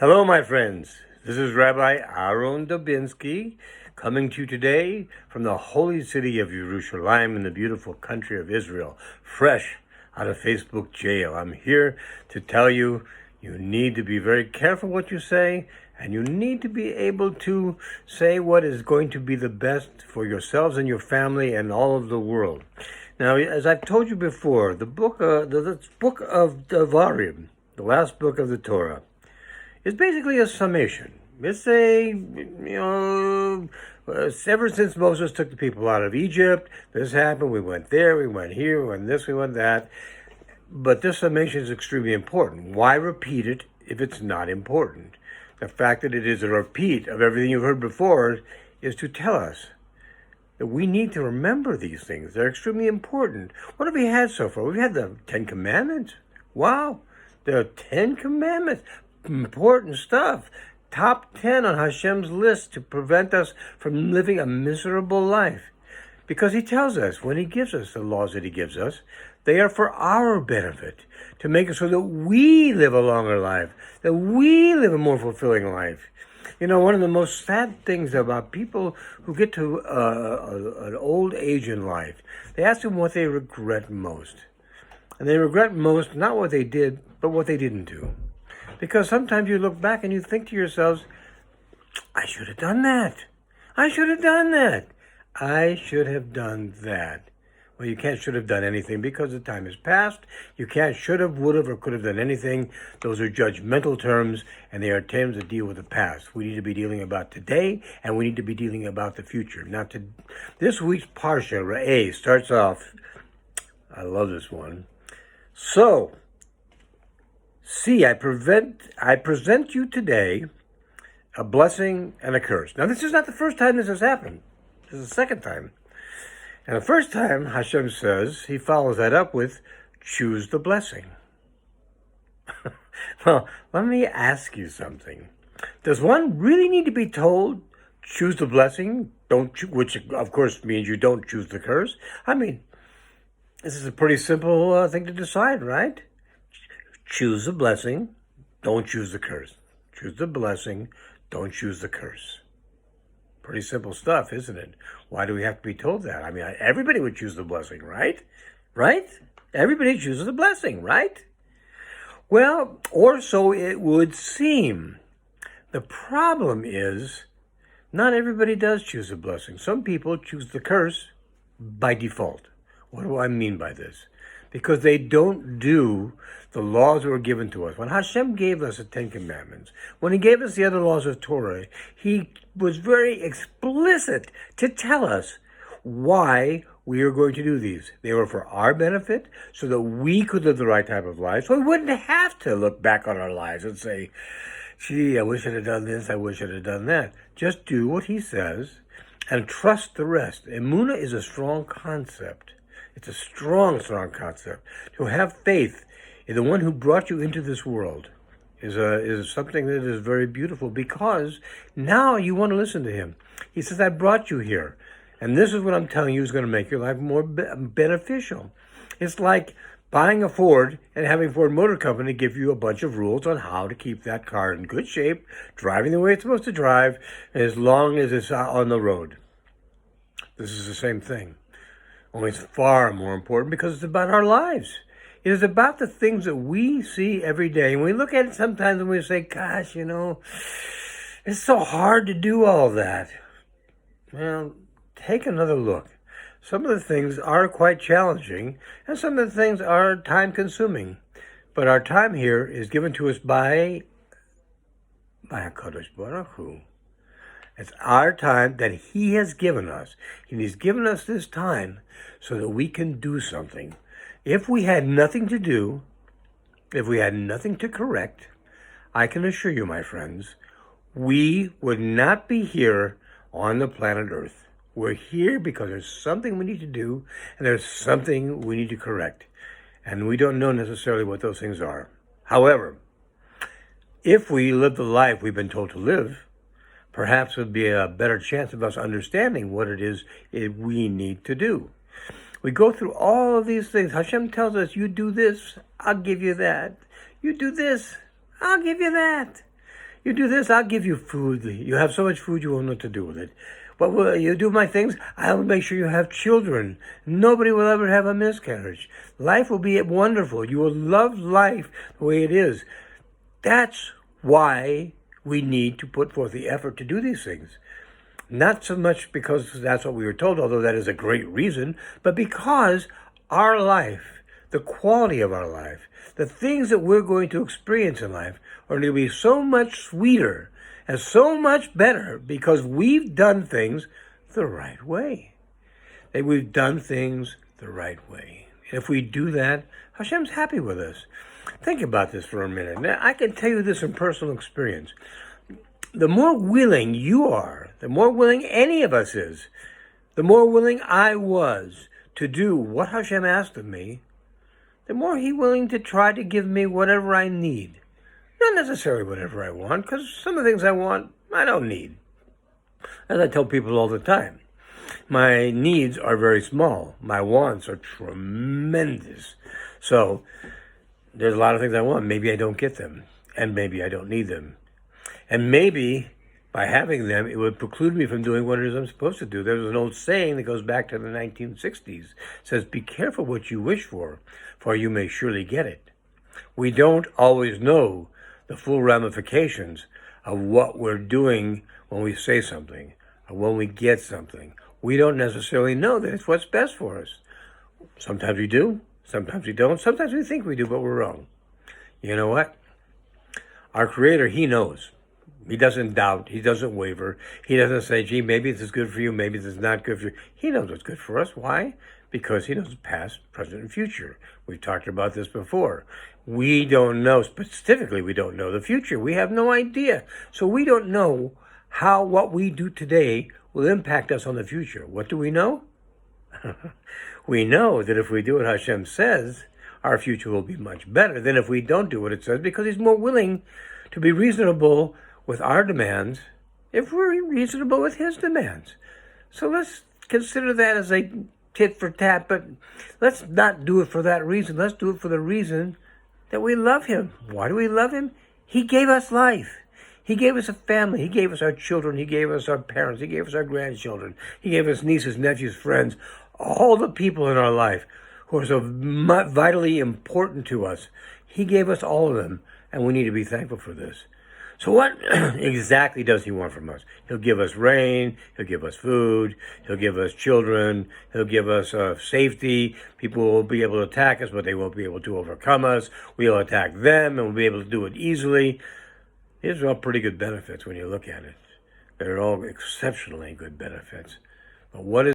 Hello, my friends. This is Rabbi Aaron Dubinsky coming to you today from the holy city of Yerushalayim in the beautiful country of Israel, fresh out of Facebook jail. I'm here to tell you you need to be very careful what you say, and you need to be able to say what is going to be the best for yourselves and your family and all of the world. Now, as I've told you before, the book of Devarim, the last book of the Torah, it's basically a summation. It's ever since Moses took the people out of Egypt, this happened, we went there, we went here, we went this, we went that. But this summation is extremely important. Why repeat it if it's not important? The fact that it is a repeat of everything you've heard before is to tell us that we need to remember these things. They're extremely important. What have we had so far? We've had the Ten Commandments. Wow, there are 10 Commandments. Important stuff. Top 10 on Hashem's list to prevent us from living a miserable life. Because he tells us, when he gives us the laws that he gives us, they are for our benefit, to make it so that we live a longer life, that we live a more fulfilling life. You know, one of the most sad things about people who get to an old age in life, they ask them what they regret most. And they regret most not what they did, but what they didn't do. Because sometimes you look back and you think to yourselves, I should have done that. I should have done that. I should have done that. Well, you can't should have done anything because the time has passed. You can't should have, would have, or could have done anything. Those are judgmental terms, and they are terms that deal with the past. We need to be dealing about today, and we need to be dealing about the future. Now, this week's Parsha, Re'eh, starts off, I love this one. So, see, I present you today a blessing and a curse. Now, this is not the first time this has happened. This is the second time. And the first time, Hashem says, he follows that up with, choose the blessing. Well, let me ask you something. Does one really need to be told, choose the blessing, which of course means you don't choose the curse? I mean, this is a pretty simple thing to decide, right? Choose the blessing, don't choose the curse. Choose the blessing, don't choose the curse. Pretty simple stuff, isn't it? Why do we have to be told that? I mean, everybody would choose the blessing, right? Right? Everybody chooses the blessing, right? Well, or so it would seem. The problem is, not everybody does choose the blessing. Some people choose the curse by default. What do I mean by this? Because they don't do the laws that were given to us. When Hashem gave us the Ten Commandments, when he gave us the other laws of Torah, he was very explicit to tell us why we are going to do these. They were for our benefit, so that we could live the right type of life, so we wouldn't have to look back on our lives and say, gee, I wish I'd have done this, I wish I'd have done that. Just do what he says and trust the rest. Emunah is a strong concept. It's a strong, strong concept. To have faith in the one who brought you into this world is something that is very beautiful, because now you want to listen to him. He says, I brought you here, and this is what I'm telling you is going to make your life more beneficial. It's like buying a Ford and having Ford Motor Company give you a bunch of rules on how to keep that car in good shape, driving the way it's supposed to drive, as long as it's on the road. This is the same thing. Only it's far more important because it's about our lives. It is about the things that we see every day. And we look at it sometimes and we say, gosh, it's so hard to do all that. Well, take another look. Some of the things are quite challenging, and some of the things are time-consuming. But our time here is given to us by HaKadosh Baruch Hu. It's our time that he has given us. And he's given us this time so that we can do something. If we had nothing to do, if we had nothing to correct, I can assure you, my friends, we would not be here on the planet Earth. We're here because there's something we need to do, and there's something we need to correct. And we don't know necessarily what those things are. However, if we live the life we've been told to live, perhaps it would be a better chance of us understanding what it is we need to do. We go through all of these things. Hashem tells us, you do this, I'll give you that. You do this, I'll give you that. You do this, I'll give you food. You have so much food, you won't know what to do with it. But will you do my things? I'll make sure you have children. Nobody will ever have a miscarriage. Life will be wonderful. You will love life the way it is. That's why we need to put forth the effort to do these things. Not so much because that's what we were told, although that is a great reason, but because our life, the quality of our life, the things that we're going to experience in life are going to be so much sweeter and so much better because we've done things the right way. That we've done things the right way. And if we do that, Hashem's happy with us. Think about this for a minute. Now, I can tell you this in personal experience. The more willing you are, the more willing any of us is, the more willing I was to do what Hashem asked of me, the more He's willing to try to give me whatever I need. Not necessarily whatever I want, because some of the things I want, I don't need. As I tell people all the time, my needs are very small. My wants are tremendous. So there's a lot of things I want. Maybe I don't get them, and maybe I don't need them. And maybe by having them, it would preclude me from doing what it is I'm supposed to do. There's an old saying that goes back to the 1960s. It says, be careful what you wish for you may surely get it. We don't always know the full ramifications of what we're doing when we say something or when we get something. We don't necessarily know that it's what's best for us. Sometimes we do, sometimes we don't, sometimes we think we do, but we're wrong. You know what? Our Creator, He knows. He doesn't doubt. He doesn't waver. He doesn't say, gee, maybe this is good for you, maybe this is not good for you. He knows what's good for us. Why? Because He knows past, present, and future. We've talked about this before. We don't know, specifically we don't know the future. We have no idea. So we don't know how what we do today will impact us on the future. What do we know? We know that if we do what Hashem says, our future will be much better than if we don't do what it says, because He's more willing to be reasonable with our demands if we're reasonable with His demands. So let's consider that as a tit for tat, but let's not do it for that reason. Let's do it for the reason that we love Him. Why do we love Him? He gave us life. He gave us a family. He gave us our children. He gave us our parents. He gave us our grandchildren. He gave us nieces, nephews, friends, all the people in our life who are so vitally important to us. He gave us all of them, and we need to be thankful for this. So what exactly does He want from us? He'll give us rain, He'll give us food, He'll give us children, He'll give us safety. People will be able to attack us, but they won't be able to overcome us. We'll attack them, and we'll be able to do it easily. These are all pretty good benefits when you look at it. They're all exceptionally good benefits. But what is